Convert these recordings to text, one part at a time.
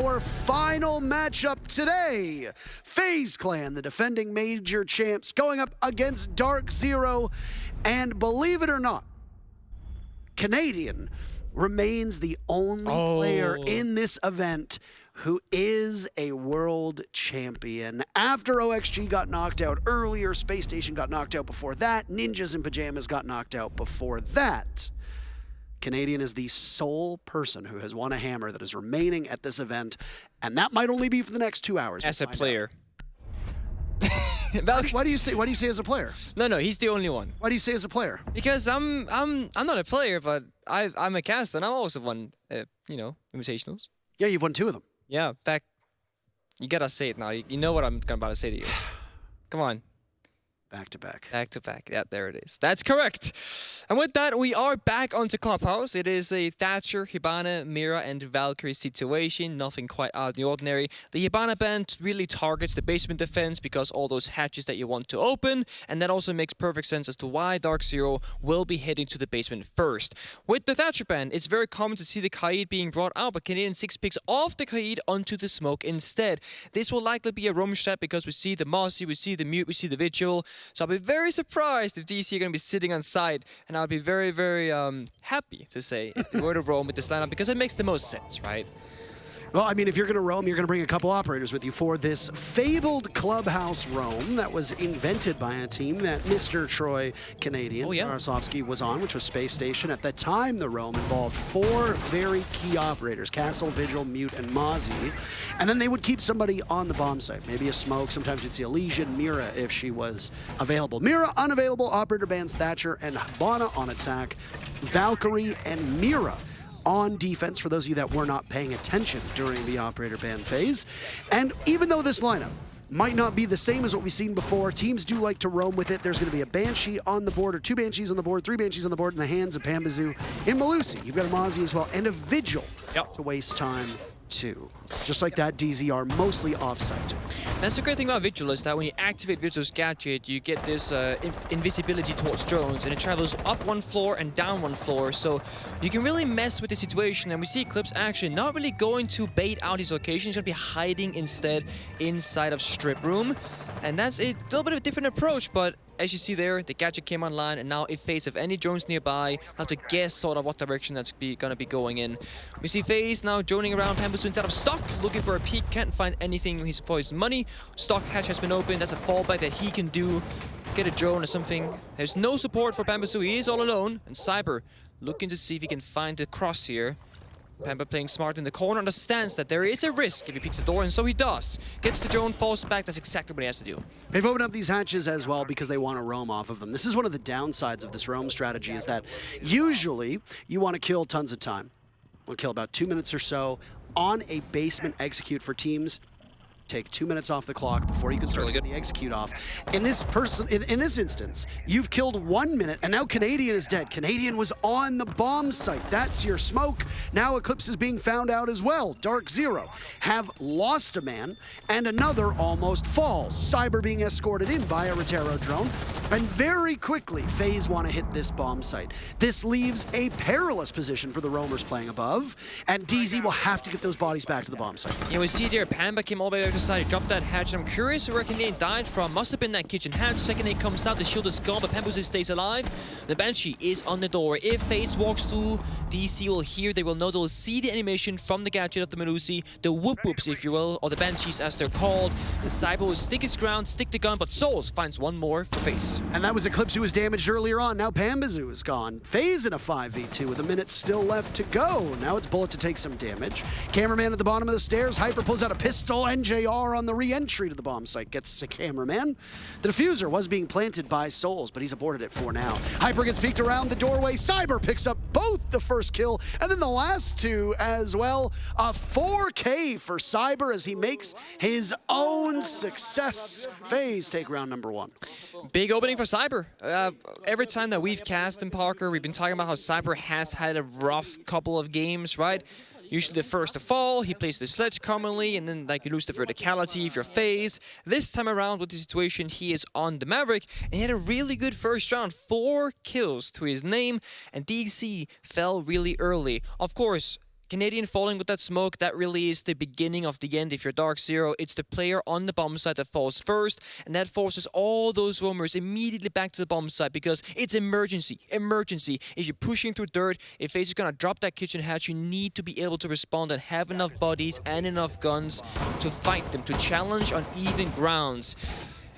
our final matchup today. FaZe Clan, the defending major champs, going up against DarkZero. And believe it or not, Canadian remains the only player in this event who is a world champion. After OXG got knocked out earlier, Space Station got knocked out before that, Ninjas in Pajamas got knocked out before that. Canadian is the sole person who has won a hammer that is remaining at this event, and that might only be for the next 2 hours. As a player. Why do you say as a player? No, he's the only one. Why do you say as a player? Because I'm not a player, but I'm a caster, and I've also won, invitationals. Yeah, you've won 2 of them. Yeah, back. You gotta say it now. You know what I'm about to say to you. Come on. Back to back. Back to back. Yeah, there it is. That's correct. And with that, we are back onto Clubhouse. It is a Thatcher, Hibana, Mira, and Valkyrie situation. Nothing quite out of the ordinary. The Hibana band really targets the basement defense because all those hatches that you want to open. And that also makes perfect sense as to why DarkZero will be heading to the basement first. With the Thatcher band, it's very common to see the Kaid being brought out, but Canadian 6 picks off the Kaid onto the smoke instead. This will likely be a roam strat because we see the Mossy, we see the Mute, we see the Vigil. So I'll be very surprised if DC are going to be sitting on side, and I'll be very, very happy to say if they were to roam with this lineup because it makes the most sense, right? Well, I mean, if you're going to roam, you're going to bring a couple operators with you for this fabled Clubhouse roam that was invented by a team that Mr. Troy Canadian Tarasovsky was on, which was Space Station. At the time, the roam involved 4 very key operators, Castle, Vigil, Mute, and Mozzie. And then they would keep somebody on the bomb site, maybe a Smoke. Sometimes you'd see a Legion, Mira, if she was available. Mira, unavailable. Operator bans Thatcher and Hibana on attack. Valkyrie and Mira on defense, for those of you that were not paying attention during the operator ban phase. And even though this lineup might not be the same as what we've seen before, teams do like to roam with it. There's going to be a Banshee on the board, or 2 Banshees on the board, 3 Banshees on the board in the hands of Pambazoo and Malusi. You've got a Mozzie as well, and a Vigil to waste time too. Just like that, DZR mostly off-site. That's the great thing about Vigil is that when you activate Vigil's gadget, you get this invisibility towards drones, and it travels up 1 floor and down 1 floor, so you can really mess with the situation. And we see Eclipse actually not really going to bait out his location. He's going to be hiding instead inside of Strip Room. And that's a little bit of a different approach, but as you see there, the gadget came online, and now if FaZe have any drones nearby, have to guess sort of what direction that's going to be going in. We see FaZe now droning around Pambazoo instead of Stock, looking for a peek, can't find anything for his money. Stock hatch has been opened, that's a fallback that he can do. Get a drone or something. There's no support for Pambazoo, he is all alone. And Cyber looking to see if he can find the cross here. Pamba playing smart in the corner, understands that there is a risk if he peeks the door, and so he does. Gets the drone, falls back, that's exactly what he has to do. They've opened up these hatches as well because they want to roam off of them. This is one of the downsides of this roam strategy, is that usually you want to kill tons of time. We'll kill about 2 minutes or so on a basement execute for teams. Take 2 minutes off the clock before you can start getting the execute off. In this instance, you've killed 1 minute, and now Canadian is dead. Canadian was on the bomb site. That's your Smoke. Now Eclipse is being found out as well. DarkZero have lost a man, and another almost falls. Cyber being escorted in by a Rotero drone, and very quickly, FaZe want to hit this bomb site. This leaves a perilous position for the roamers playing above, and DZ will have to get those bodies back to the bomb site. Yeah, we see there, Pamba came all the way back to the side, he dropped that hatch, and I'm curious where Canadian died from. Must have been that kitchen hatch. Second aid comes out, the shield is gone, but Pambazoo stays alive. The Banshee is on the door. If FaZe walks through, DC will hear, they will know, they will see the animation from the gadget of the Malusi, the whoop-whoops, if you will, or the Banshees as they're called. The Cyber will stick his ground, stick the gun, but Souls finds 1 more for FaZe. And that was Eclipse who was damaged earlier on. Now Pambazoo is gone. FaZe in a 5v2 with a minute still left to go. Now it's Bullet to take some damage. Cameraman at the bottom of the stairs. Hyper pulls out a pistol. NJR on the re-entry to the bomb site gets a cameraman. The diffuser was being planted by Souls, but he's aborted it for now. Hyper gets peeked around the doorway. Cyber picks up both the first kill and then the last 2 as well. A 4K for Cyber as he makes his own success. FaZe take round number 1. Big opening for Cyber. Every time that we've cast in Parker, we've been talking about how Cyber has had a rough couple of games, right? Usually the first to fall, he plays the sledge commonly, and then like you lose the verticality if you're FaZe. This time around with the situation, he is on the Maverick, and he had a really good first round. 4 kills to his name, and DC fell really early. Of course, Canadian falling with that smoke, that really is the beginning of the end. If you're DarkZero, it's the player on the bomb site that falls first, and that forces all those roamers immediately back to the bomb site because it's emergency. Emergency. If you're pushing through dirt, if FaZe is gonna drop that kitchen hatch, you need to be able to respond and have enough bodies and enough guns to fight them, to challenge on even grounds.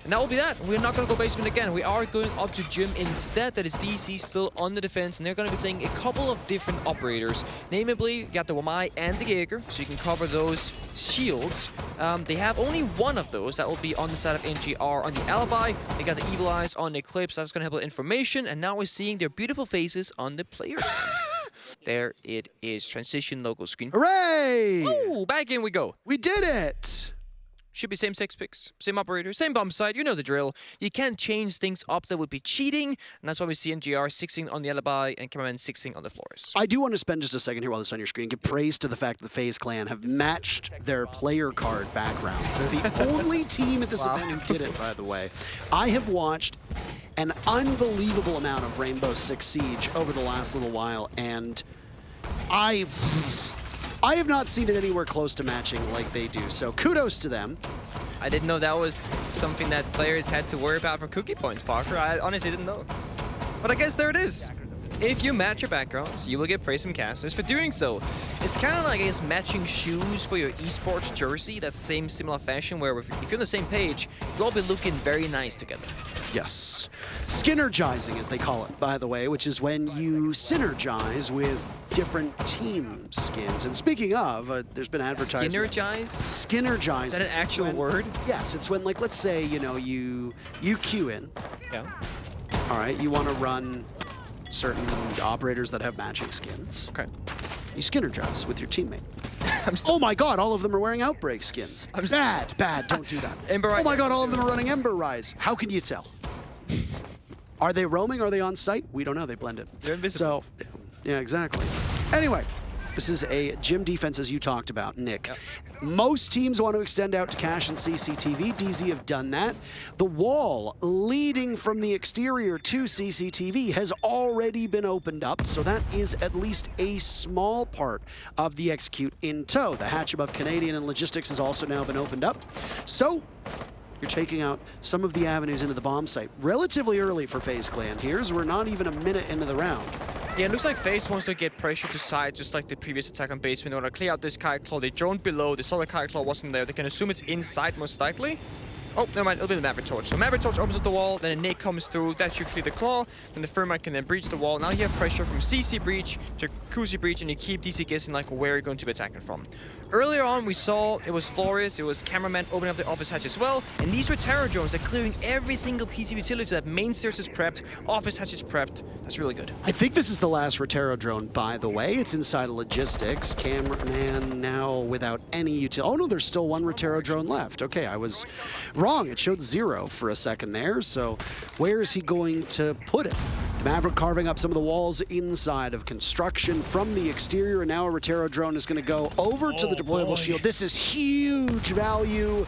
And that will be that. We're not going to go basement again. We are going up to gym instead. That is DC still on the defense, and they're going to be playing a couple of different operators. Namely, you got the Wamai and the Jaeger, so you can cover those shields. They have only one of those. That will be on the side of NGR on the Alibi. They got the Evil Eyes on Eclipse. That's going to help with information. And now we're seeing their beautiful faces on the player. There it is. Transition logo screen. Hooray! Oh, back in we go. We did it! Should be same 6 picks, same operator, same bomb site, you know the drill. You can't change things up, that would be cheating, and that's why we see NGR 6ing on the Alibi and Cameraman 6ing on the floors. I do want to spend just a second here while this is on your screen and give praise to the fact that the FaZe clan have matched their player card backgrounds. They're the only team at this event who did it, by the way. I have watched an unbelievable amount of Rainbow Six Siege over the last little while, and I have not seen it anywhere close to matching like they do, so kudos to them. I didn't know that was something that players had to worry about for cookie points, Parker. I honestly didn't know. But I guess there it is. If you match your backgrounds, you will get praise from casters for doing so. It's kind of like, I guess, matching shoes for your esports jersey, that same similar fashion where if you're on the same page, you'll all be looking very nice together. Yes. Skinnergizing, as they call it, by the way, which is when you synergize with different team skins. And speaking of, there's been advertisement. Skinnergize? Skinnergizing. Is that an actual word? Yes, it's when, like, let's say, you know, you queue in. Yeah. All right, you want to run certain operators that have matching skins. Okay. You Skinnergize with your teammate. Oh my god, all of them are wearing Outbreak skins. Bad, don't do that. Oh my god, all of them are running Ember Rise. How can you tell? Are they roaming? Are they on site? We don't know, they blended. They're invisible. So, yeah, exactly. Anyway, this is a gym defense, as you talked about, Nick. Yep. Most teams want to extend out to cache and CCTV. DZ have done that. The wall leading from the exterior to CCTV has already been opened up, so that is at least a small part of the execute in tow. The hatch above Canadian and logistics has also now been opened up. So you're taking out some of the avenues into the bomb site. Relatively early for FaZe Clan here, as we're not even a minute into the round. Yeah, it looks like FaZe wants to get pressure to side, just like the previous attack on basement. They want to clear out this Kite Claw. They droned below. They saw the Kite Claw wasn't there. They can assume it's inside, most likely. Oh, never mind. It'll be the Maverick Torch. So Maverick Torch opens up the wall, then a Nate comes through. That should clear the Claw. Then the Thermite can then breach the wall. Now you have pressure from CC breach to Kuzi breach, and you keep DC guessing like where you're going to be attacking from. Earlier on, we saw it was Flores, it was Cameraman opening up the office hatch as well, and these were Terror drones that clearing every single piece of utility. That main stairs is prepped, office hatch is prepped. That's really good. I think this is the last Rotero drone, by the way. It's inside of logistics. Cameraman now without any utility. Oh no, there's still one Rotero drone left. Okay, I was wrong. It showed 0 for a second there, so where is he going to put it? Maverick carving up some of the walls inside of construction from the exterior, and now a Rotero drone is going to go over to the deployable shield. This is huge value.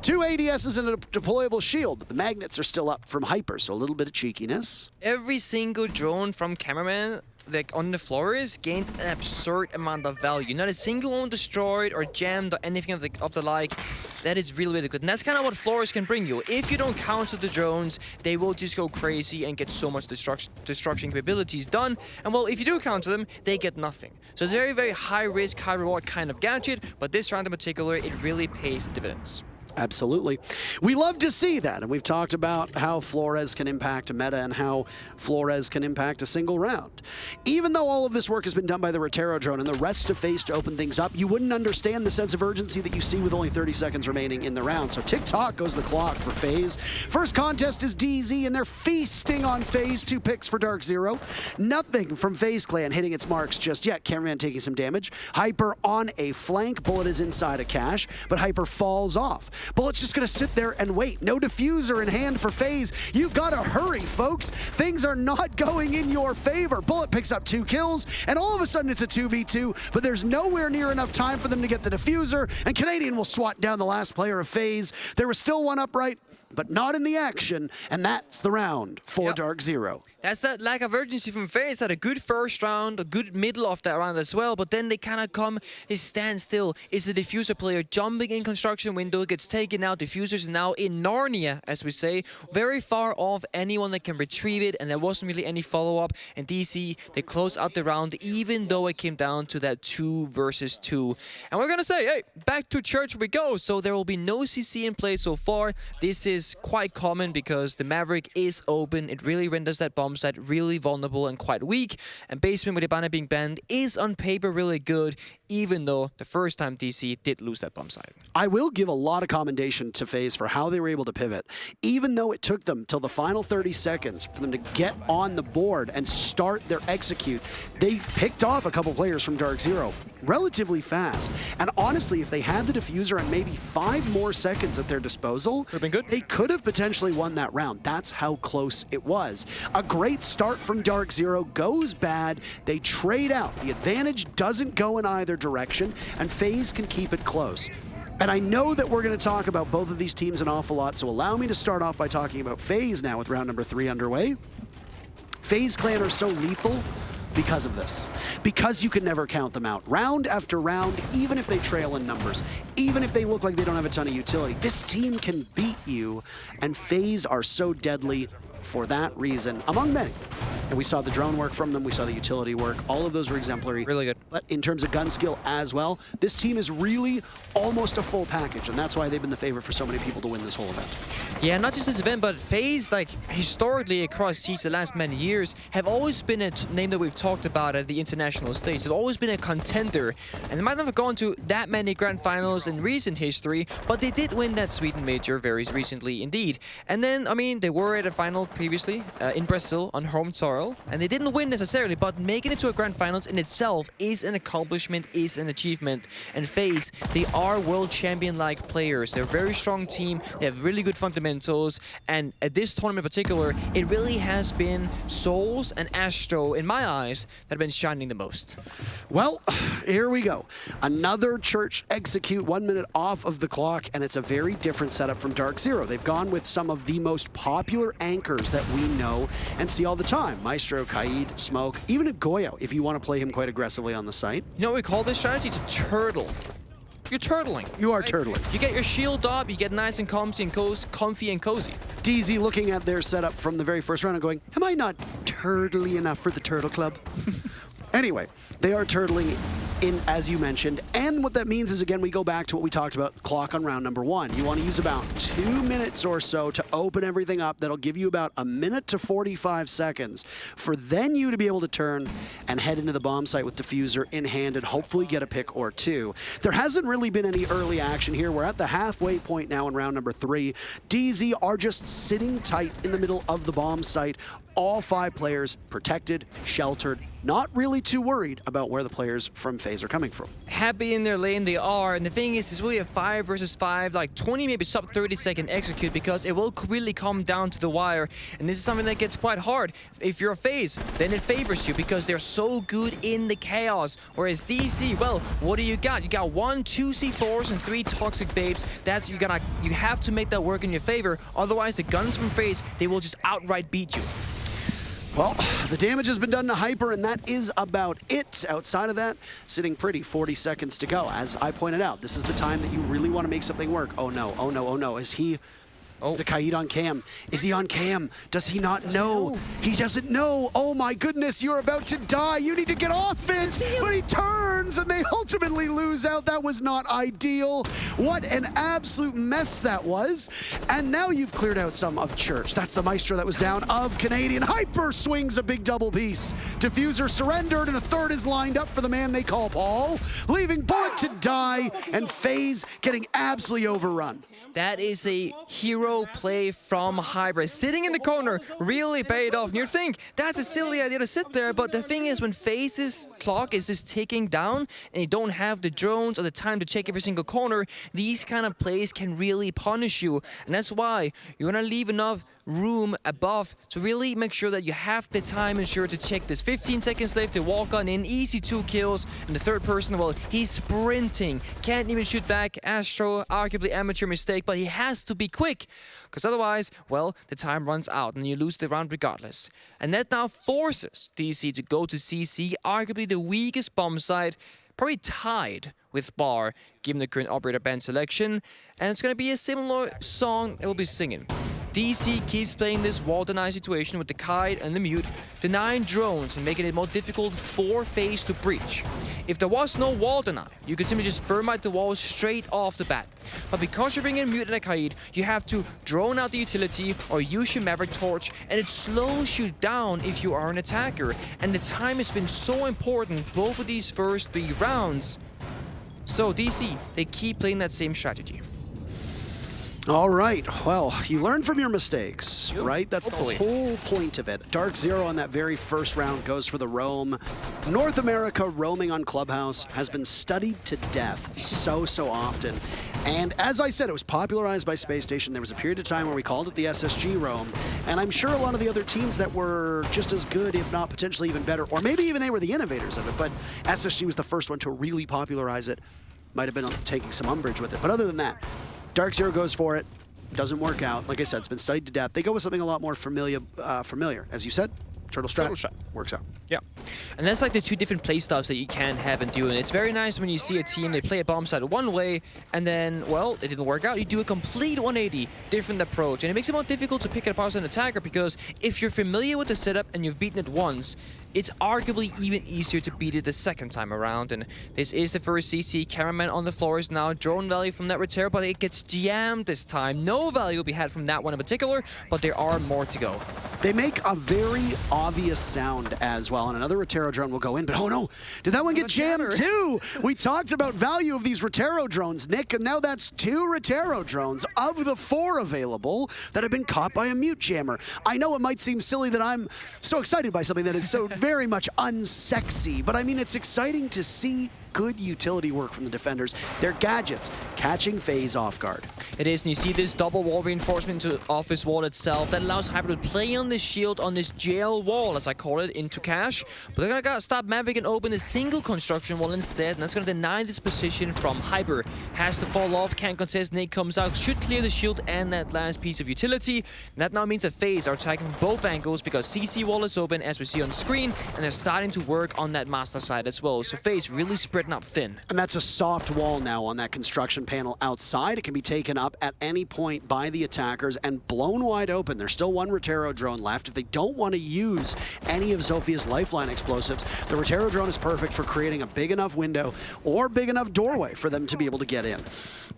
2 ADSs and a deployable shield, but the magnets are still up from Hyper, so a little bit of cheekiness. Every single drone from Cameraman, like on the floors, gained an absurd amount of value. Not a single one destroyed or jammed or anything of the like. That is really, really good. And that's kind of what Flores can bring you. If you don't counter the drones, they will just go crazy and get so much destruction capabilities done. And well, if you do counter them, they get nothing. So it's a very, very high risk, high reward kind of gadget, but this round in particular, it really pays dividends. Absolutely. We love to see that, and we've talked about how Flores can impact a meta and how Flores can impact a single round. Even though all of this work has been done by the Rotero drone and the rest of FaZe to open things up, you wouldn't understand the sense of urgency that you see with only 30 seconds remaining in the round. So tick-tock goes the clock for FaZe. First contest is DZ, and they're feasting on FaZe. 2 picks for DarkZero. Nothing from FaZe Clan hitting its marks just yet. Cameraman taking some damage. Hyper on a flank. Bullet is inside a cache, but Hyper falls off. Bullet's just gonna sit there and wait. No diffuser in hand for FaZe. You gotta hurry, folks. Things are not going in your favor. Bullet picks up 2 kills, and all of a sudden it's a 2v2, but there's nowhere near enough time for them to get the diffuser, and Canadian will swat down the last player of FaZe. There was still one upright. but not in the action, and that's the round for DarkZero. That's that lack of urgency from FaZe. Had a good first round, a good middle of that round as well, but then they kind of stand still. Is the diffuser player jumping in construction window, gets taken out. Diffuser is now in Narnia, as we say, very far off anyone that can retrieve it, and there wasn't really any follow-up. And DC, they close out the round, even though it came down to that 2 versus 2. And we're gonna say, hey, back to church we go. So there will be no CC in play so far. This is quite common because the Maverick is open. It really renders that bomb site really vulnerable and quite weak. And Basement with Ibana being banned is on paper really good, even though the first time DC did lose that bomb site. I will give a lot of commendation to FaZe for how they were able to pivot. Even though it took them till the final 30 seconds for them to get on the board and start their execute, they picked off a couple players from DarkZero relatively fast. And honestly, if they had the diffuser and maybe 5 more seconds at their disposal, they could have potentially won that round. That's how close it was. A great start from DarkZero goes bad. They trade out. The advantage doesn't go in either direction, and FaZe can keep it close. And I know that we're going to talk about both of these teams an awful lot, so allow me to start off by talking about FaZe now with round number 3 underway. FaZe Clan are so lethal because of this. Because you can never count them out. Round after round, even if they trail in numbers, even if they look like they don't have a ton of utility, this team can beat you, and FaZe are so deadly for that reason, among many. And we saw the drone work from them, we saw the utility work, all of those were exemplary. Really good. But in terms of gun skill as well, this team is really almost a full package, and that's why they've been the favorite for so many people to win this whole event. Yeah, not just this event, but FaZe, like, historically across Siege the last many years, have always been a name that we've talked about at the international stage. They've always been a contender, and they might not have gone to that many grand finals in recent history, but they did win that Sweden major very recently indeed. And then, I mean, they were at a final previously in Brazil on home soil, and they didn't win necessarily, but making it to a grand finals in itself is an accomplishment, is an achievement. And FaZe, they are world champion-like players. They're a very strong team, they have really good fundamentals, and at this tournament in particular, it really has been Souls and Astro, in my eyes, that have been shining the most. Well, here we go. Another church execute 1 minute off of the clock, and it's a very different setup from DarkZero. They've gone with some of the most popular anchors that we know and see all the time. Maestro, Kaid, Smoke, even a Goyo, if you want to play him quite aggressively on the site. You know what we call this strategy? It's a turtle. You're turtling. You are turtling. You get your shield up, you get nice and comfy and cozy. DZ looking at their setup from the very first round and going, am I not turtly enough for the Turtle Club? Anyway, they are turtling in, as you mentioned, and what that means is, again, we go back to what we talked about, clock on round number 1. You want to use about 2 minutes or so to open everything up. That'll give you about 1 minute to 45 seconds for then you to be able to turn and head into the bomb site with diffuser in hand and hopefully get a pick or 2. There hasn't really been any early action here. We're at the halfway point now in round number 3. DZ are just sitting tight in the middle of the bomb site. All 5 players protected, sheltered, not really too worried about where the players from FaZe are coming from. Happy in their lane they are, and the thing is, it's really a 5 versus 5, like 20, maybe sub 30 second execute, because it will really come down to the wire, and this is something that gets quite hard. If you're a FaZe, then it favors you because they're so good in the chaos, whereas DC, well, what do you got? You got 1, 2 C4s and 3 toxic babes. That's you have to make that work in your favor, otherwise the guns from FaZe, they will just outright beat you. Well, the damage has been done to Hyper, and that is about it. Outside of that, sitting pretty, 40 seconds to go. As I pointed out, this is the time that you really want to make something work. Oh no, oh no, oh no. Is he... Is the Kaid on cam? Is he on cam? Does he not know? He doesn't know. Oh my goodness, you're about to die. You need to get off it. But he turns and they ultimately lose out. That was not ideal. What an absolute mess that was. And now you've cleared out some of Church. That's the Maestro that was down of Canadian. Hyper swings a big double piece. Diffuser surrendered and a third is lined up for the man they call Paul. Leaving Bullet to die and FaZe getting absolutely overrun. That is a hero play from Hybrid. Sitting in the corner really paid off. And you think, that's a silly idea to sit there, but the thing is, when FaZe's clock is just ticking down and you don't have the drones or the time to check every single corner, these kind of plays can really punish you. And that's why you want to leave enough room above to really make sure that you have the time and sure to check this. 15 seconds left to walk on in, easy 2 kills, and the third person, well, he's sprinting, can't even shoot back. Astro, arguably amateur mistake, but he has to be quick Because otherwise, well, the time runs out and you lose the round regardless. And that now forces DC to go to CC, arguably the weakest bomb site, probably tied with Bar, given the current operator band selection. And it's going to be a similar song that we'll be singing. DC keeps playing this wall deny situation with the kite and the mute, denying drones and making it more difficult for FaZe to breach. If there was no wall deny, you could simply just thermite the walls straight off the bat. But because you're bringing a mute and a kite, you have to drone out the utility or use your Maverick torch, and it slows you down if you are an attacker. And the time has been so important both of these first 3 rounds. So DC, they keep playing that same strategy. All right, well, you learn from your mistakes, right? That's hopefully the whole point of it. DarkZero on that very first round goes for the roam. North America roaming on Clubhouse has been studied to death so often. And as I said, it was popularized by Space Station. There was a period of time where we called it the SSG roam. And I'm sure a lot of the other teams that were just as good, if not potentially even better, or maybe even they were the innovators of it, but SSG was the first one to really popularize it. Might have been taking some umbrage with it. But other than that, DarkZero goes for it, doesn't work out. Like I said, it's been studied to death. They go with something a lot more familiar, as you said. Turtle strat works out. Yeah, and that's like the 2 different playstyles that you can have and do, and it's very nice when you see a team, they play a bomb site one way, and then, well, it didn't work out. You do a complete 180, different approach, and it makes it more difficult to pick it apart as an attacker, because if you're familiar with the setup and you've beaten it once, it's arguably even easier to beat it the second time around. And this is the first CC. Cameraman on the floor is now drone value from that Retero, but it gets jammed this time. No value will be had from that one in particular, but there are more to go. They make a very obvious sound as well, and another Retero drone will go in, but oh no, did that one get jammed too? We talked about value of these Retero drones, Nick, and now that's 2 Retero drones of the 4 available that have been caught by a mute jammer. I know it might seem silly that I'm so excited by something that is so very much unsexy, but I mean, it's exciting to see good utility work from the defenders. Their gadgets catching FaZe off guard. It is, and you see this double wall reinforcement to office wall itself that allows Hyper to play on this shield, on this jail wall, as I call it, into cash. But they're gonna stop Maverick and open a single construction wall instead, and that's gonna deny this position from Hyper. Has to fall off, can't contest, Nate comes out, should clear the shield and that last piece of utility. And that now means that FaZe are attacking both angles because CC wall is open, as we see on screen, and they're starting to work on that master side as well. So FaZe really spreading up thin. And that's a soft wall now on that construction panel outside. It can be taken up at any point by the attackers and blown wide open. There's still 1 Retero drone left. If they don't want to use any of Zophia's lifeline explosives, the Retero drone is perfect for creating a big enough window or big enough doorway for them to be able to get in.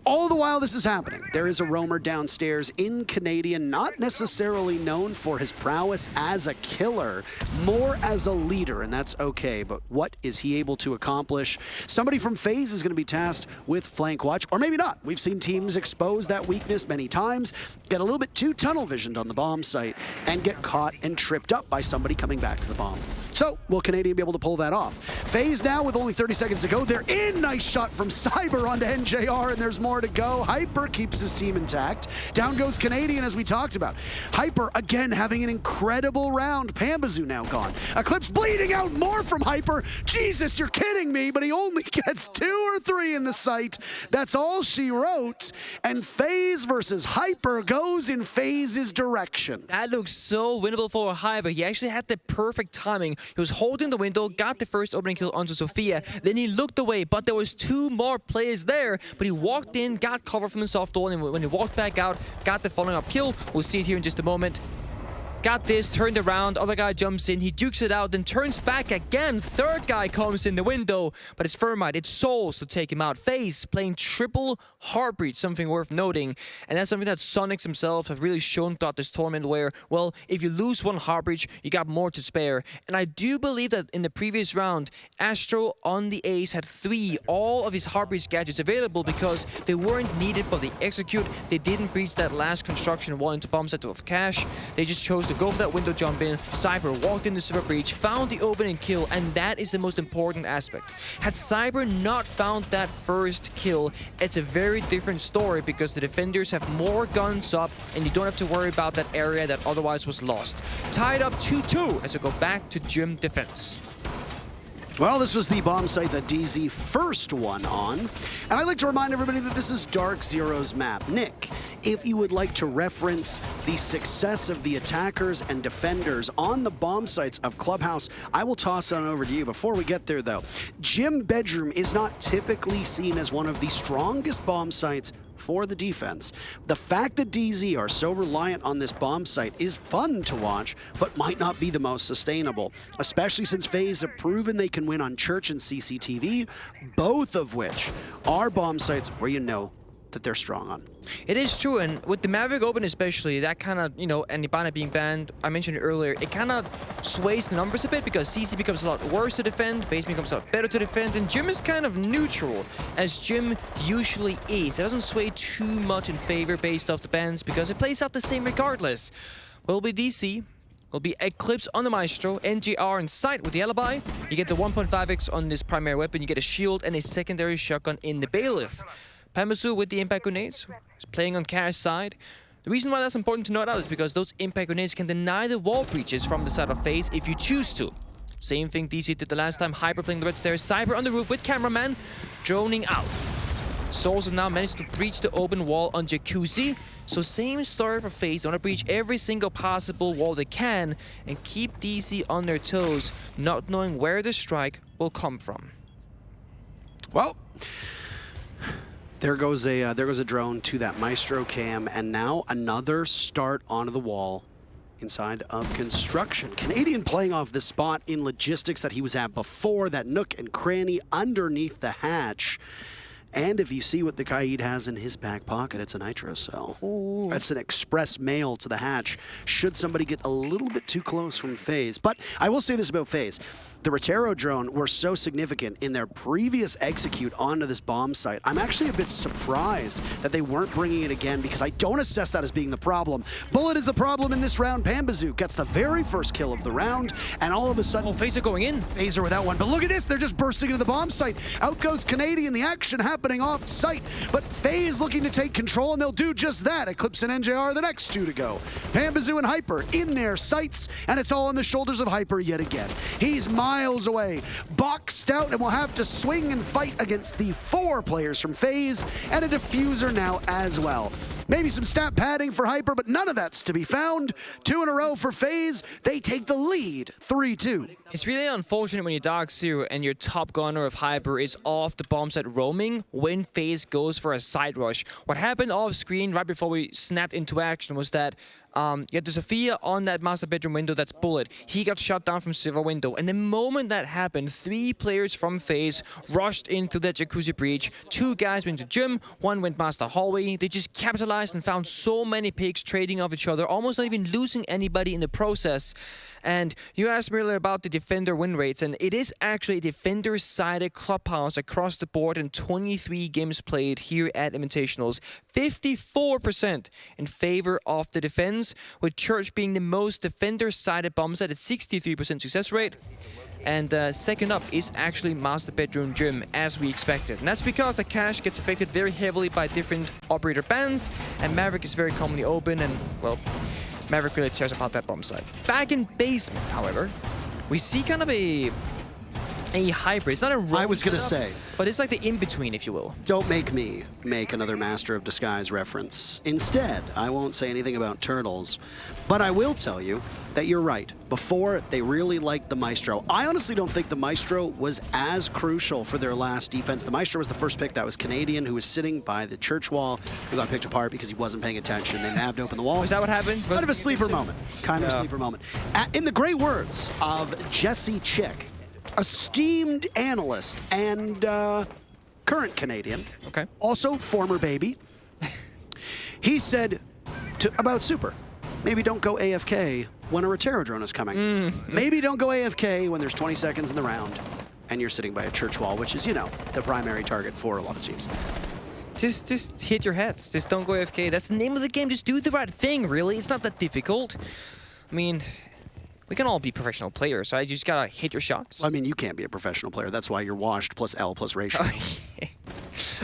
All the while this is happening, there is a roamer downstairs in Canadian, not necessarily known for his prowess as a killer, more as a leader, and that's okay, but what is he able to accomplish? Somebody from FaZe is going to be tasked with flank watch, or maybe not. We've seen teams expose that weakness many times, get a little bit too tunnel visioned on the bomb site, and get caught and tripped up by somebody coming back to the bomb. So, will Canadian be able to pull that off? FaZe now with only 30 seconds to go. They're in. Nice shot from Cyber onto NJR, and there's more to go. Hyper keeps his team intact. Down goes Canadian, as we talked about. Hyper, again, having an incredible round. Pambazoo now gone. Eclipse bleeding out more from Hyper. Jesus, you're kidding me, but he only gets 2 or 3 in the site. That's all she wrote. And FaZe versus Hyper goes in FaZe's direction. That looks so winnable for Hyper. He actually had the perfect timing. He was holding the window, got the first opening kill onto Sophia, then he looked away, but there was 2 more players there, but he walked in, got cover from the soft wall, and when he walked back out, got the following up kill. We'll see it here in just a moment. Got this, turned around, other guy jumps in, he dukes it out, then turns back again. Third guy comes in the window, but it's Thermite, it's Souls to take him out. FaZe playing triple Heartbreach, something worth noting. And that's something that Sonics themselves have really shown throughout this tournament where, well, if you lose 1 Heartbreach, you got more to spare. And I do believe that in the previous round, Astro on the Ace had 3, all of his Heartbreach gadgets available because they weren't needed for the execute. They didn't breach that last construction wall into bomb set of cash. They just chose to go for that window jump in. Cyber walked into Super Breach, found the opening kill, and that is the most important aspect. Had Cyber not found that first kill, it's a very different story because the defenders have more guns up and you don't have to worry about that area that otherwise was lost. Tied up 2-2 as we go back to gym defense. Well, this was the bomb site that DZ first won on. And I'd like to remind everybody that this is DarkZero's map. Nick, if you would like to reference the success of the attackers and defenders on the bomb sites of Clubhouse, I will toss on over to you. Before we get there, though, Gym Bedroom is not typically seen as one of the strongest bomb sites for the defense. The fact that DZ are so reliant on this bomb site is fun to watch, but might not be the most sustainable, especially since FaZe have proven they can win on Church and CCTV, both of which are bomb sites where you know that they're strong on. It is true, and with the Maverick Open especially, that kind of, and Ibana being banned, I mentioned it earlier, it kind of sways the numbers a bit because CC becomes a lot worse to defend, FaZe becomes a lot better to defend, and Gym is kind of neutral, as Gym usually is. It doesn't sway too much in favor based off the bans because it plays out the same regardless. Will be DC, will be Eclipse on the Maestro, NGR in sight with the Alibi. You get the 1.5x on this primary weapon, you get a shield and a secondary shotgun in the Bailiff. Pamasu with the impact grenades, is playing on Cash's side. The reason why that's important to note out is because those impact grenades can deny the wall breaches from the side of FaZe if you choose to. Same thing DC did the last time, Hyper playing the red stairs, Cyber on the roof with cameraman, droning out. Souls have now managed to breach the open wall on Jacuzzi. So same story for FaZe, they want to breach every single possible wall they can and keep DC on their toes, not knowing where the strike will come from. Well, there goes a drone to that Maestro cam, and now another start onto the wall inside of construction. Canadian playing off the spot in logistics that he was at before, that nook and cranny underneath the hatch. And if you see what the Kaid has in his back pocket, it's a nitro cell. Ooh. That's an express mail to the hatch, should somebody get a little bit too close from FaZe. But I will say this about FaZe. The Rotero drone were so significant in their previous execute onto this bomb site. I'm actually a bit surprised that they weren't bringing it again because I don't assess that as being the problem. Bullet is the problem in this round. Pambazoo gets the very first kill of the round, and all of a sudden... Oh, FaZe are going in. FaZe are without one. But look at this, they're just bursting into the bomb site. Out goes Canadian, the action happening off site. But FaZe looking to take control, and they'll do just that. Eclipse and NJR are the next two to go. Pambazoo and Hyper in their sights, and it's all on the shoulders of Hyper yet again. He's miles away, boxed out, and will have to swing and fight against the 4 players from FaZe, and a diffuser now as well. Maybe some stat padding for Hyper, but none of that's to be found. 2 in a row for FaZe. They take the lead, 3-2. It's really unfortunate when your DarkZero and your top gunner of Hyper is off the bomb site roaming when FaZe goes for a side rush. What happened off screen right before we snapped into action was that you had the Sophia on that master bedroom window, that's Bullet. He got shot down from silver window. And the moment that happened, 3 players from FaZe rushed into that Jacuzzi breach. 2 guys went to Gym, 1 went master hallway. They just capitalized and found so many picks trading off each other, almost not even losing anybody in the process. And you asked me earlier about the defender win rates, and it is actually a defender-sided Clubhouse across the board in 23 games played here at Invitationals. 54% in favor of the defense, with Church being the most defender-sided bomb set at 63% success rate. And second up is actually Master Bedroom Gym, as we expected. And that's because Akash gets affected very heavily by different operator bans, and Maverick is very commonly open, and, well, Maverick really cares about that bomb site. Back in basement, however, we see kind of a hybrid. It's not a roam I was going to say. But it's like the in-between, if you will. Don't make me make another Master of Disguise reference. Instead, I won't say anything about turtles, but I will tell you that you're right. Before, they really liked the Maestro. I honestly don't think the Maestro was as crucial for their last defense. The Maestro was the first pick. That was Canadian, who was sitting by the church wall, who got picked apart because he wasn't paying attention. They nabbed open the wall. Is that what happened? Kind of a sleeper moment. Kind of a sleeper moment. In the great words of Jesse Chick, esteemed analyst and current Canadian, okay, also former baby, he said about Super, maybe don't go AFK when a Rotero drone is coming. Maybe don't go AFK when there's 20 seconds in the round and you're sitting by a church wall, which is, you know, the primary target for a lot of teams. Just hit your heads. Just don't go AFK. That's the name of the game. Just do the right thing, really. It's not that difficult. I mean, we can all be professional players, right? You just gotta hit your shots. Well, I mean, you can't be a professional player. That's why you're washed plus L plus ratio.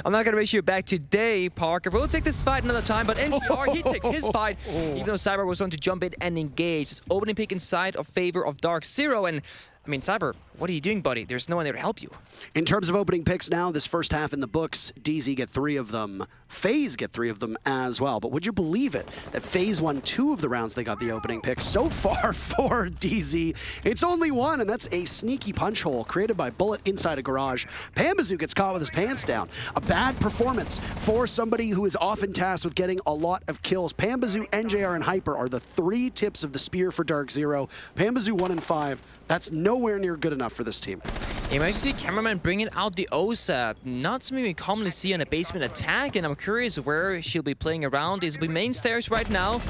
I'm not gonna race you back today, Parker. We'll take this fight another time, but NGR, he takes his fight, even though Cyber was on to jump in and engage. It's opening pick inside of favor of DarkZero, and I mean, Cyber, what are you doing, buddy? There's no one there to help you. In terms of opening picks now, this first half in the books, DZ get 3 of them. FaZe get 3 of them as well. But would you believe it that FaZe won 2 of the rounds they got the opening pick? So far for DZ, it's only 1, and that's a sneaky punch hole created by Bullet inside a garage. Pambazu gets caught with his pants down. A bad performance for somebody who is often tasked with getting a lot of kills. Pambazu, NJR, and Hyper are the 3 tips of the spear for DarkZero. Pambazu 1 and 5. That's nowhere near good enough for this team. You might see Cameraman bringing out the OSAP. Not something we commonly see on a basement attack, and I'm curious where she'll be playing around. It'll be main stairs right now,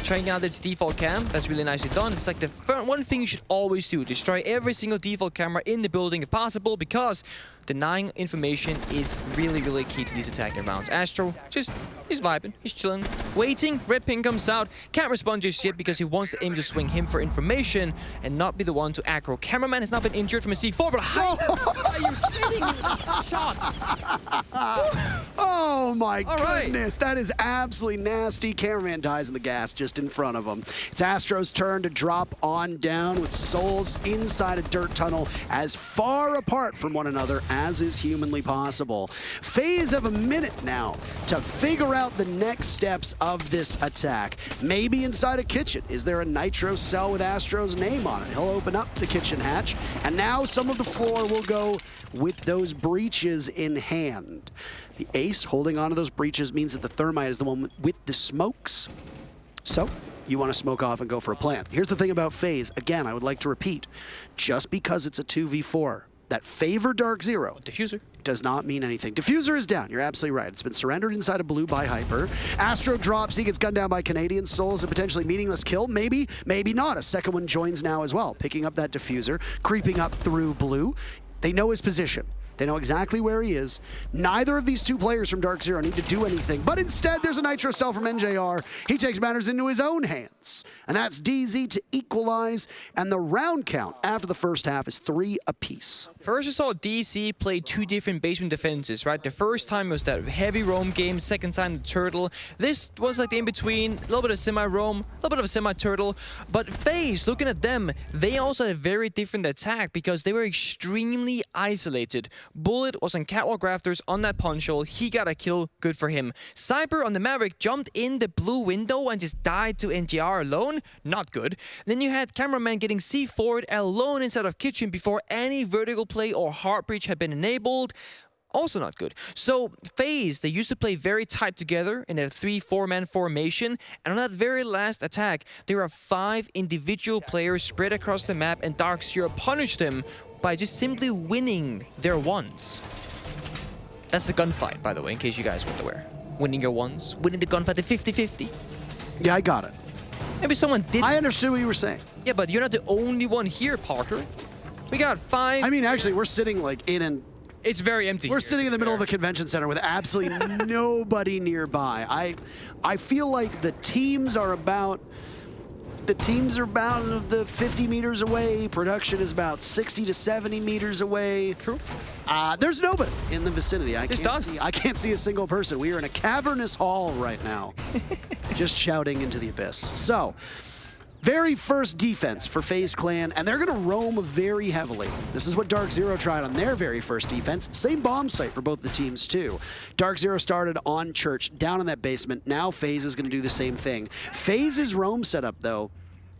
trying out its default cam. That's really nicely done. It's like the one thing you should always do. Destroy every single default camera in the building if possible, because denying information is really, really key to these attacking rounds. Astro, he's vibing, he's chilling, waiting. Red ping comes out, can't respond just yet because he wants the aim to swing him for information and not be the one to aggro. Cameraman has not been injured from a C4, but how are you kidding me? Shots! Oh my goodness, that is absolutely nasty. Cameraman dies in the gas just in front of him. It's Astro's turn to drop on down with souls inside a dirt tunnel as far apart from one another as is humanly possible. FaZe have a minute now to figure out the next steps of this attack. Maybe inside a kitchen. Is there a nitro cell with Astro's name on it? He'll open up the kitchen hatch, and now some of the floor will go with those breaches in hand. The ace holding onto those breaches means that the thermite is the one with the smokes. So you want to smoke off and go for a plant. Here's the thing about FaZe. Again, I would like to repeat, just because it's a 2v4 that favor DarkZero Diffuser does not mean anything. Diffuser is down. You're absolutely right. It's been surrendered inside of blue by Hyper. Astro drops. He gets gunned down by Canadian. Souls a potentially meaningless kill. Maybe, maybe not. A second one joins now as well, picking up that diffuser, creeping up through blue. They know his position. They know exactly where he is. Neither of these 2 players from DarkZero need to do anything, but instead there's a nitro cell from NJR. He takes matters into his own hands, and that's DZ to equalize, and the round count after the first half is 3 apiece. First, you saw DC play 2 different basement defenses, right? The first time was that heavy roam game, second time the turtle. This was like the in-between, a little bit of semi-roam, a little bit of a semi-turtle. But FaZe, looking at them, they also had a very different attack because they were extremely isolated. Bullet was on catwalk rafters on that punch hole. He got a kill, good for him. Cyber on the Maverick jumped in the blue window and just died to NGR alone, not good. Then you had Cameraman getting C4'd alone inside of kitchen before any vertical play or hard breach had been enabled. Also not good. So FaZe, they used to play very tight together in a 3-4-man formation, and on that very last attack, there were 5 individual players spread across the map, and DarkZero punished them by just simply winning their ones. That's the gunfight, by the way, in case you guys weren't aware. Winning your ones, winning the gunfight, the 50-50. Yeah, I got it. Maybe someone did. I understood what you were saying. Yeah, but you're not the only one here, Parker. We got 5. I mean, actually, we're sitting like in an... It's very empty. We're sitting in the middle of a convention center with absolutely nobody nearby. I feel like the teams are about the 50 meters away. Production is about 60 to 70 meters away. True. There's nobody in the vicinity. I can't see a single person. We are in a cavernous hall right now, just shouting into the abyss. So, very first defense for FaZe Clan, and they're going to roam very heavily. This is what DarkZero tried on their very first defense. Same bomb site for both the teams, too. DarkZero started on Church, down in that basement. Now FaZe is going to do the same thing. FaZe's roam setup, though,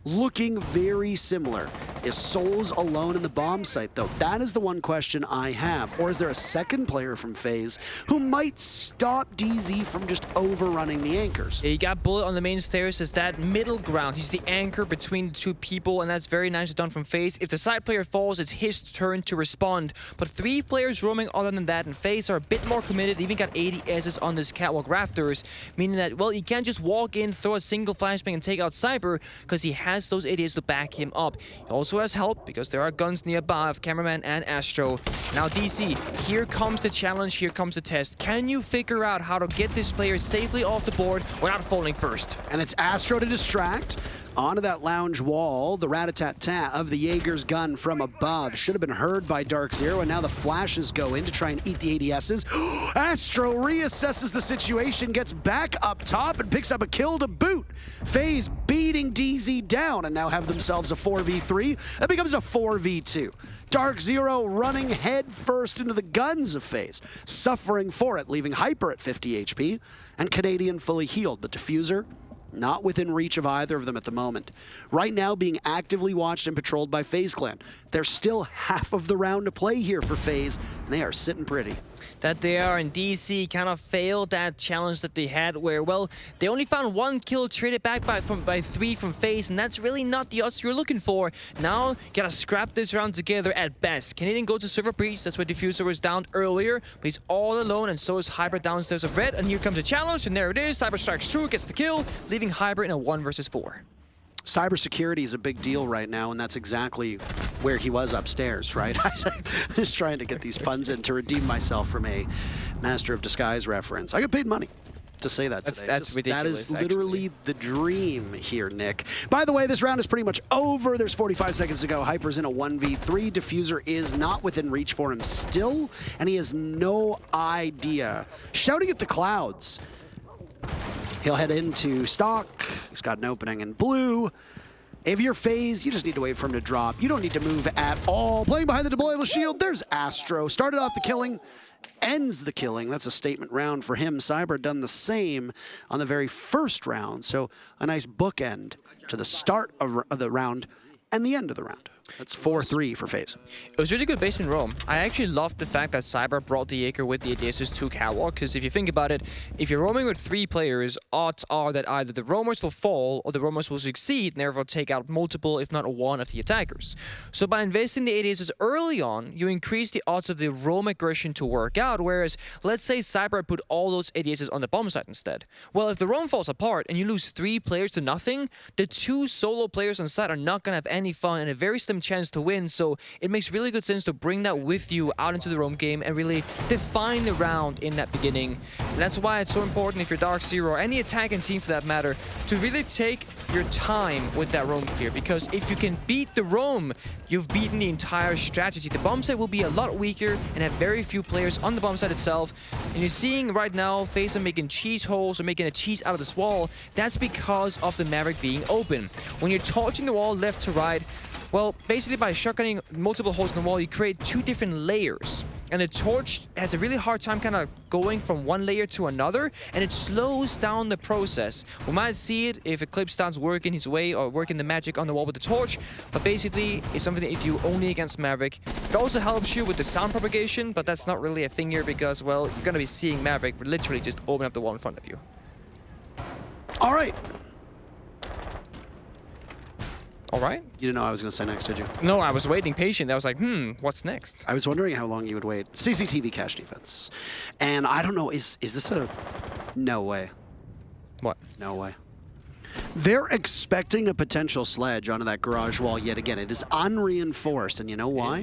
looking very similar. Is Souls alone in the bomb site, though? That is the one question I have. Or is there a second player from FaZe who might stop DZ from just overrunning the anchors? Yeah, you got Bullet on the main stairs as that middle ground. He's the anchor between the 2 people, and that's very nicely done from FaZe. If the side player falls, it's his turn to respond. But 3 players roaming other than that, and FaZe are a bit more committed. They even got 80 S's on this catwalk rafters, meaning that, well, you can't just walk in, throw a single flashbang, and take out Cyber, because he has those idiots to back him up. He also has help because there are guns nearby of Cameraman and Astro. Now DC, here comes the challenge, here comes the test. Can you figure out how to get this player safely off the board without falling first? And it's Astro to distract. onto that lounge wall. The rat-a-tat-tat of the Jaeger's gun from above should have been heard by DarkZero, and now the flashes go in to try and eat the ADSs. Astro reassesses the situation, gets back up top, and picks up a kill to boot. FaZe beating DZ down, and now have themselves a 4v3. That becomes a 4v2. DarkZero running head first into the guns of FaZe, suffering for it, leaving Hyper at 50 HP, and Canadian fully healed. But Diffuser, not within reach of either of them at the moment. Right now being actively watched and patrolled by FaZe Clan. There's still half of the round to play here for FaZe, and they are sitting pretty. That they are, and DC kind of failed that challenge that they had where, well, they only found 1 kill traded back by 3 from FaZe, and that's really not the odds you're looking for. Now, you gotta scrap this round together at best. Canadian go to server breach, that's why Diffuser was down earlier, but he's all alone, and so is Hyper downstairs of red, and here comes a challenge, and there it is. Cyber strikes true, gets the kill, leaving Hyper in a 1 versus 4. Cybersecurity is a big deal right now, and that's exactly where he was upstairs, right? I was just trying to get these puns in to redeem myself from a Master of Disguise reference. I got paid money to say that today. That's ridiculous. That is literally the dream here, Nick. By the way, this round is pretty much over. There's 45 seconds to go. Hyper's in a 1v3. Diffuser is not within reach for him still, and he has no idea. Shouting at the clouds. He'll head into stock. He's got an opening in blue. If you're FaZe, you just need to wait for him to drop. You don't need to move at all. Playing behind the deployable shield, there's Astro. Started off the killing, ends the killing. That's a statement round for him. Cyber done the same on the very first round. So a nice bookend to the start of the round and the end of the round. That's 4-3 for FaZe. It was really good basement roam. I actually loved the fact that Cyber brought the Jaeger with the ADSs to Catwalk, because if you think about it, if you're roaming with 3 players, odds are that either the roamers will fall or the roamers will succeed and therefore take out multiple, if not 1 of the attackers. So by investing the ADSs early on, you increase the odds of the roam aggression to work out, whereas let's say Cyber put all those ADSs on the bomb site instead. Well, if the roam falls apart and you lose 3 players to nothing, the 2 solo players on site are not going to have any fun and a very slim chance to win, so it makes really good sense to bring that with you out into the roam game and really define the round in that beginning. And that's why it's so important, if you're DarkZero or any attacking team for that matter, to really take your time with that roam clear, because if you can beat the roam, you've beaten the entire strategy. The bomb site will be a lot weaker and have very few players on the bomb site itself. And you're seeing right now FaZe are making cheese holes or making a cheese out of this wall. That's because of the Maverick being open. When you're torching the wall left to right, well, basically by shotgunning multiple holes in the wall, you create 2 different layers. And the torch has a really hard time kind of going from one layer to another, and it slows down the process. We might see it if Eclipse starts working his way or working the magic on the wall with the torch, but basically it's something that you do only against Maverick. It also helps you with the sound propagation, but that's not really a thing here because, well, you're going to be seeing Maverick literally just open up the wall in front of you. All right. All right. You didn't know I was going to say next, did you? No, I was waiting patient. I was like, what's next? I was wondering how long you would wait. CCTV cache defense. And I don't know, is this a... No way. What? No way. They're expecting a potential sledge onto that garage wall yet again. It is unreinforced, and you know why?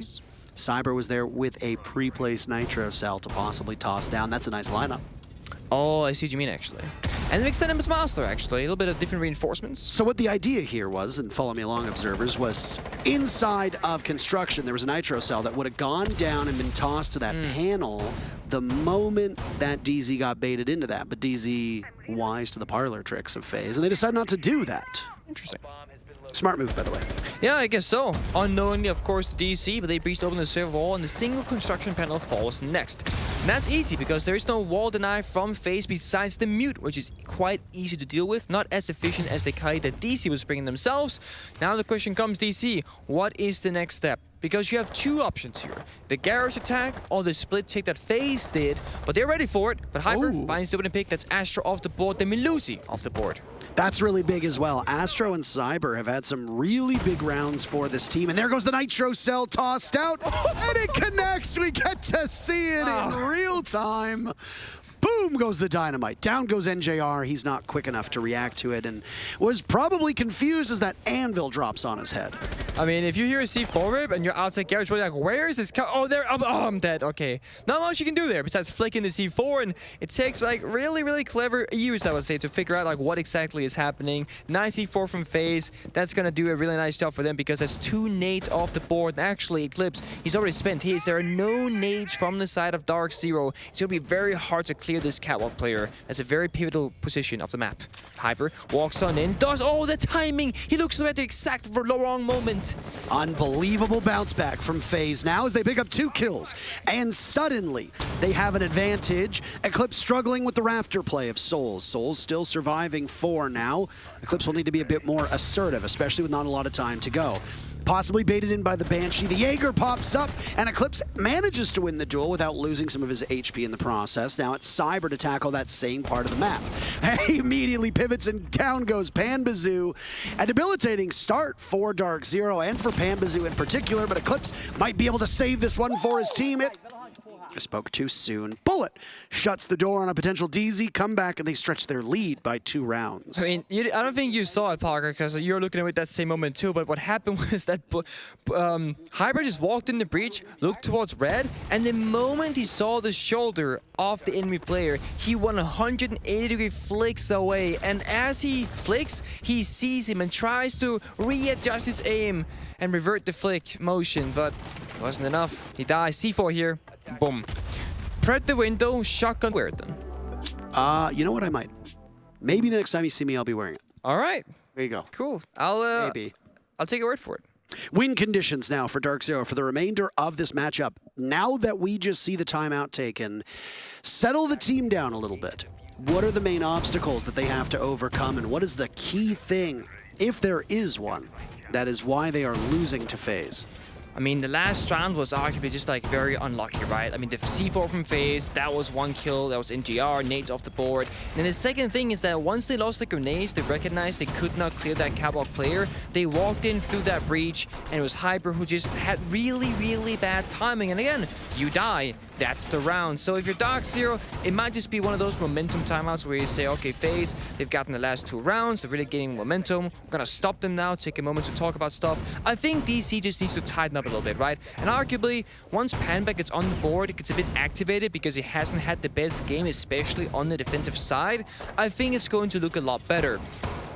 Cyber was there with a pre-placed nitro cell to possibly toss down. That's a nice lineup. Oh, I see what you mean, actually. And mixed in with Master, actually. A little bit of different reinforcements. So what the idea here was, and follow me along, observers, was inside of construction, there was a nitro cell that would have gone down and been tossed to that panel the moment that DZ got baited into that. But DZ, wise to the parlor tricks of FaZe, and they decided not to do that. Interesting. Smart move, by the way. Yeah, I guess so. Unknowingly, of course, the DC, but they breached open the server wall, and the single construction panel falls next. And that's easy, because there is no wall deny from FaZe besides the mute, which is quite easy to deal with, not as efficient as the kite that DC was bringing themselves. Now the question comes, DC, what is the next step? Because you have 2 options here. The garage attack or the split take that FaZe did, but they're ready for it. But Hyper finds the opening pick. That's Astro off the board, then Melusi off the board. That's really big as well. Astro and Cyber have had some really big rounds for this team. And there goes the nitro cell tossed out. And it connects. We get to see it in real time. Boom goes the dynamite. Down goes NJR. He's not quick enough to react to it and was probably confused as that anvil drops on his head. I mean, if you hear a C4 rip and you're outside garage, you're like, where is this? Oh, there. Oh, I'm dead. Okay. Not much you can do there besides flicking the C4, and it takes like really, really clever use, I would say, to figure out like what exactly is happening. Nice C4 from FaZe. That's gonna do a really nice job for them because that's 2 nades off the board. And actually, Eclipse, he's already spent his. There are no nades from the side of DarkZero. It's gonna be very hard to clear this catwalk player. That's a very pivotal position of the map. Hyper walks on in, does the timing. He looks at the exact wrong moment. Unbelievable bounce back from FaZe now as they pick up 2 kills. And suddenly, they have an advantage. Eclipse struggling with the rafter play of Souls. Souls still surviving 4 now. Eclipse will need to be a bit more assertive, especially with not a lot of time to go. Possibly baited in by the Banshee. The Jaeger pops up, and Eclipse manages to win the duel without losing some of his HP in the process. Now it's Cyber to tackle that same part of the map. He immediately pivots, and down goes Panbazoo. A debilitating start for DarkZero and for Panbazoo in particular, but Eclipse might be able to save this one for his team. I spoke too soon. Bullet shuts the door on a potential DZ comeback, and they stretch their lead by 2 rounds. I mean, I don't think you saw it, Parker, because you're looking at it that same moment too, but what happened was that Hybrid just walked in the breach, looked towards red, and the moment he saw the shoulder of the enemy player, he 180-degree flicks away, and as he flicks, he sees him and tries to readjust his aim and revert the flick motion, but it wasn't enough. He dies. C4 here. Boom. Pred the window, shotgun. Wear it then. You know what? I might. Maybe the next time you see me, I'll be wearing it. All right. There you go. Cool. Maybe. I'll take your word for it. Win conditions now for DarkZero for the remainder of this matchup. Now that we just see the timeout taken, settle the team down a little bit. What are the main obstacles that they have to overcome, and what is the key thing, if there is one, that is why they are losing to FaZe? I mean, the last round was arguably just like very unlucky, right? I mean, the C4 from FaZe, that was 1 kill, that was NGR, nades off the board. And then the second thing is that once they lost the grenades, they recognized they could not clear that catwalk player. They walked in through that breach, and it was Hyper who just had really, really bad timing. And again, you die. That's the round. So if you're DarkZero, it might just be one of those momentum timeouts where you say, okay, FaZe, they've gotten the last 2 rounds, they're really gaining momentum. We're gonna stop them now, take a moment to talk about stuff. I think DC just needs to tighten up a little bit, right? And arguably, once Panbeck gets on the board, it gets a bit activated because he hasn't had the best game, especially on the defensive side. I think it's going to look a lot better.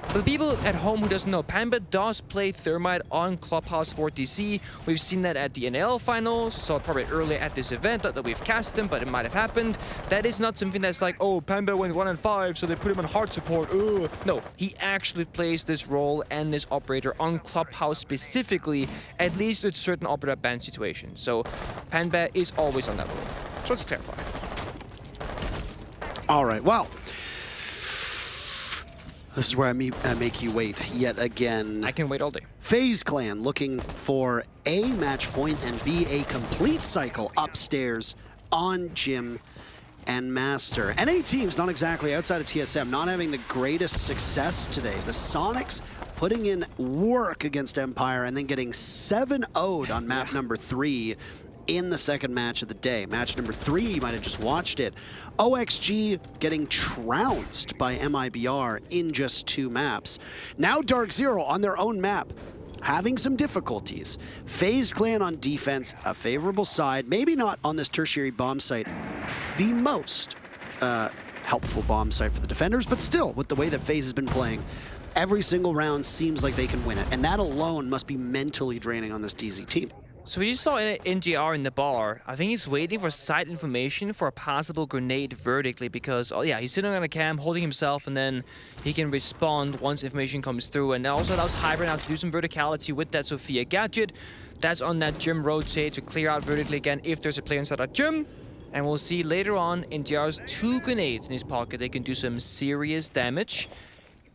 For the people at home who doesn't know, Pamba does play Thermite on Clubhouse for DC. We've seen that at the NL finals, saw it probably earlier at this event, not that we've cast them, but it might have happened. That is not something that's like, oh, Pamba went 1-5, so they put him on hard support. Ugh. No, he actually plays this role and this operator on Clubhouse specifically, at least with certain operator ban situations. So Pamba is always on that role. So let's clarify. All right, well. This is where I make you wait yet again. I can wait all day. FaZe Clan looking for A, match point, and B, a complete cycle upstairs on Jim and Master. NA teams, not exactly outside of TSM, not having the greatest success today. The Sonics putting in work against Empire and then getting 7-0'd on map number 3 in the second match of the day. Match number 3, you might have just watched it. OXG getting trounced by MIBR in just 2 maps. Now DarkZero on their own map, having some difficulties. FaZe Clan on defense, a favorable side, maybe not on this tertiary bomb site, the most helpful bomb site for the defenders, but still, with the way that FaZe has been playing, every single round seems like they can win it, and that alone must be mentally draining on this DZ team. So we just saw NGR in the bar. I think he's waiting for side information for a possible grenade vertically because, oh yeah, he's sitting on a cam, holding himself, and then he can respond once information comes through. And that also allows Hybrid now to do some verticality with that Sophia gadget. That's on that gym rotate to clear out vertically again if there's a player inside that gym. And we'll see later on, NGR's 2 grenades in his pocket. They can do some serious damage.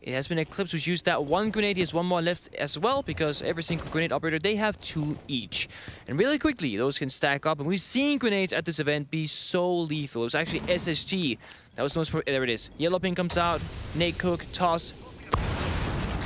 It has been Eclipse who's used that 1 grenade. He has 1 more left as well because every single grenade operator, they have 2 each. And really quickly, those can stack up. And we've seen grenades at this event be so lethal. It was actually SSG. That was the most... There it is. Yellow pin comes out. Nade cook. Toss.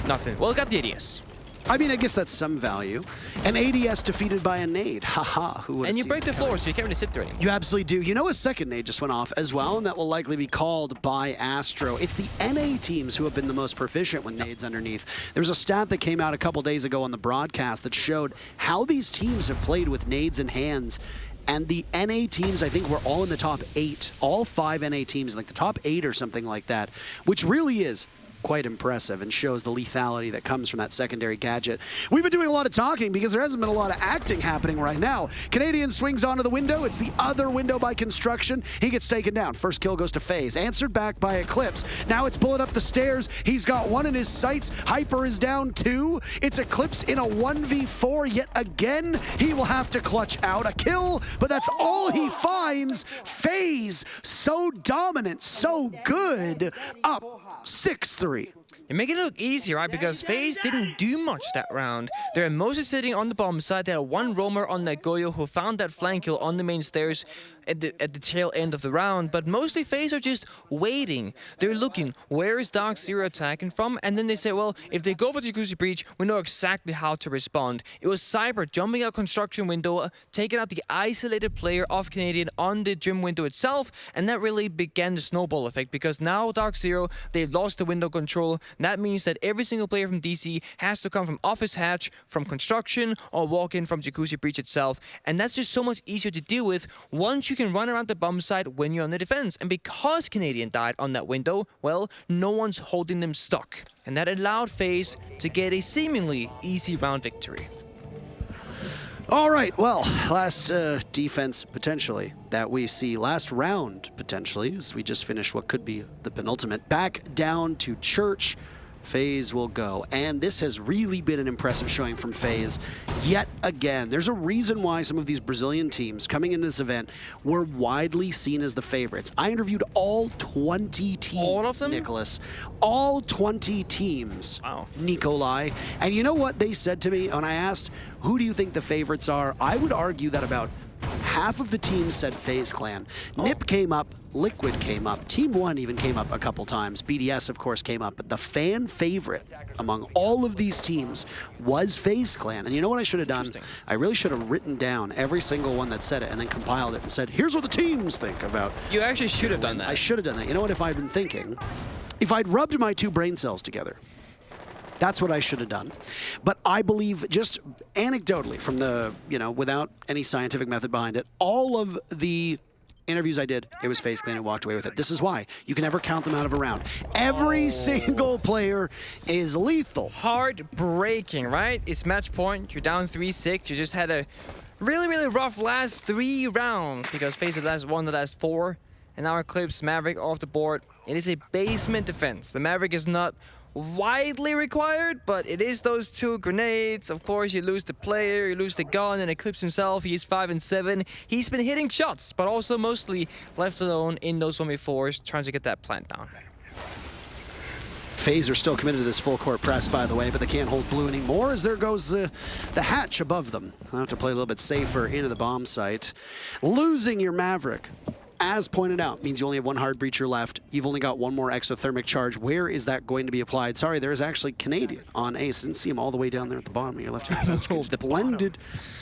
Nothing. Well, got the ADS. I mean, I guess that's some value. An ADS defeated by a nade. Haha, who would have And you seen break the that floor, coming? so you can't really sit there anymore. You absolutely do. You know, a second nade just went off as well, and that will likely be called by Astro. It's the NA teams who have been the most proficient with nades underneath. There was a stat that came out a couple days ago on the broadcast that showed how these teams have played with nades in hands. And the NA teams, I think, were all in the top 8. All 5 NA teams, like the top 8 or something like that, which really is quite impressive and shows the lethality that comes from that secondary gadget. We've been doing a lot of talking because there hasn't been a lot of acting happening right now. Canadian swings onto the window. It's the other window by Construction. He gets taken down. First kill goes to FaZe. Answered back by Eclipse. Now it's Bullet up the stairs. He's got 1 in his sights. Hyper is down 2. It's Eclipse in a 1v4 yet again. He will have to clutch out a kill, but that's all he finds. FaZe, so dominant, so good, up 6-3. You're making it look easy, right? Because FaZe didn't do much that round. They're mostly sitting on the bomb side. They had one roamer on that Goyo who found that flank kill on the main stairs at the tail end of the round, but mostly FaZe are just waiting. They're looking, where is DarkZero attacking from? And then they say, well, if they go for the Jacuzzi Breach, we know exactly how to respond. It was Cyber jumping out Construction window, taking out the isolated player of Canadian on the gym window itself, and that really began the snowball effect, because now DarkZero, they've lost the window control. That means that every single player from DC has to come from Office Hatch, from Construction, or walk in from Jacuzzi Breach itself, and that's just so much easier to deal with once you can run around the bomb side when you're on the defense. And because Canadian died on that window, well, no one's holding them stuck. And that allowed FaZe to get a seemingly easy round victory. All right, well, last defense potentially that we see, last round potentially, as we just finished what could be the penultimate. Back down to Church. FaZe will go. And this has really been an impressive showing from FaZe yet again. There's a reason why some of these Brazilian teams coming into this event were widely seen as the favorites. I interviewed all 20 teams. All of them? Nicholas. All 20 teams. Wow. Nikolai. And you know what they said to me when I asked, who do you think the favorites are? I would argue that about half of the teams said FaZe Clan. NiP came up, Liquid came up, Team 1 even came up a couple times, BDS of course came up, but the fan favorite among all of these teams was FaZe Clan. And you know what I should have done? I really should have written down every single one that said it and then compiled it and said, here's what the teams think about. You actually should have done that. I should have done that. You know what, if I'd been thinking, if I'd rubbed my 2 brain cells together, that's what I should have done. But I believe, just anecdotally, from the, without any scientific method behind it, all of the interviews I did, it was FaZe Clan and walked away with it. This is why. You can never count them out of a round. Every single player is lethal. Heartbreaking, right? It's match point. You're down 3-6. You just had a really, really rough last 3 rounds because FaZe won the last 4. And now Eclipse, Maverick off the board. It is a basement defense. The Maverick is not widely required, but it is those 2 grenades. Of course, you lose the player, you lose the gun, and Eclipse himself, he is 5-7. He's been hitting shots, but also mostly left alone in those 1v4s, trying to get that plant down. FaZe are still committed to this full court press, by the way, but they can't hold blue anymore as there goes the hatch above them. They'll have to play a little bit safer into the bomb site. Losing your Maverick, as pointed out, means you only have 1 hard breacher left. You've only got 1 more exothermic charge. Where is that going to be applied? Sorry, there is actually Canadian on Ace. Didn't see him all the way down there at the bottom of your left hand.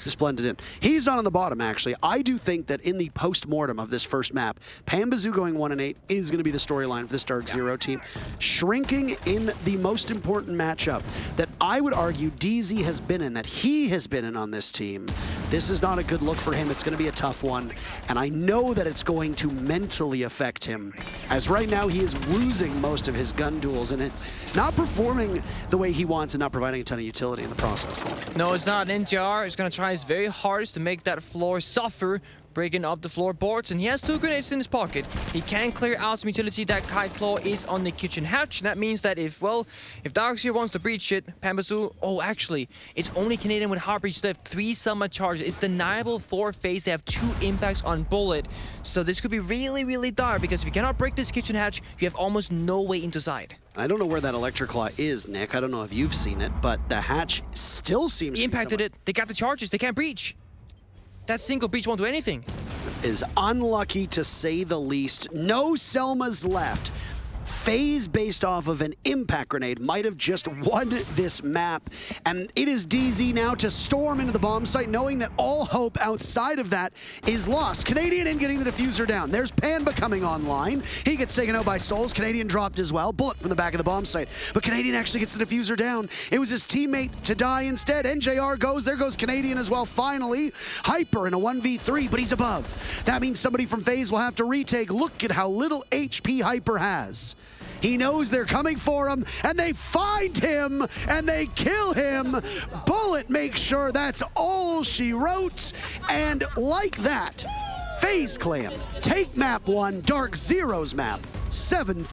Just blended in. He's on the bottom, actually. I do think that in the post-mortem of this first map, Pambazoo going 1-8 is going to be the storyline of this DarkZero team. Shrinking in the most important matchup that I would argue DZ has been in, that he has been in on this team. This is not a good look for him. It's going to be a tough one. And I know that it's going to mentally affect him, as right now he is losing most of his gun duels and not performing the way he wants and not providing a ton of utility in the process. No, it's not. NJR is going to try his very hardest to make that floor suffer, breaking up the floorboards, and he has 2 grenades in his pocket. He can clear out some utility. That Kite Claw is on the kitchen hatch. That means that if DarkZero wants to breach it, Pambazoo, actually, it's only Canadian with hard breach left. 3 summer charges. It's deniable for FaZe. They have 2 impacts on Bullet. So this could be really, really dire, because if you cannot break this kitchen hatch, you have almost no way into side. I don't know where that Electric Claw is, Nick. I don't know if you've seen it, but the hatch still seems He impacted it. They got the charges. They can't breach. That single breach won't do anything. Is unlucky to say the least. No Selmas left. FaZe, based off of an impact grenade, might have just won this map. And it is DZ now to storm into the bomb site, knowing that all hope outside of that is lost. Canadian in getting the diffuser down. There's Pan becoming online. He gets taken out by Souls. Canadian dropped as well. Bullet from the back of the bomb site. But Canadian actually gets the diffuser down. It was his teammate to die instead. NJR goes. There goes Canadian as well, finally. Hyper in a 1v3, but he's above. That means somebody from FaZe will have to retake. Look at how little HP Hyper has. He knows they're coming for him, and they find him, and they kill him. Bullet makes sure that's all she wrote. And like that, FaZe Clan take map 1, DarkZero's map, 7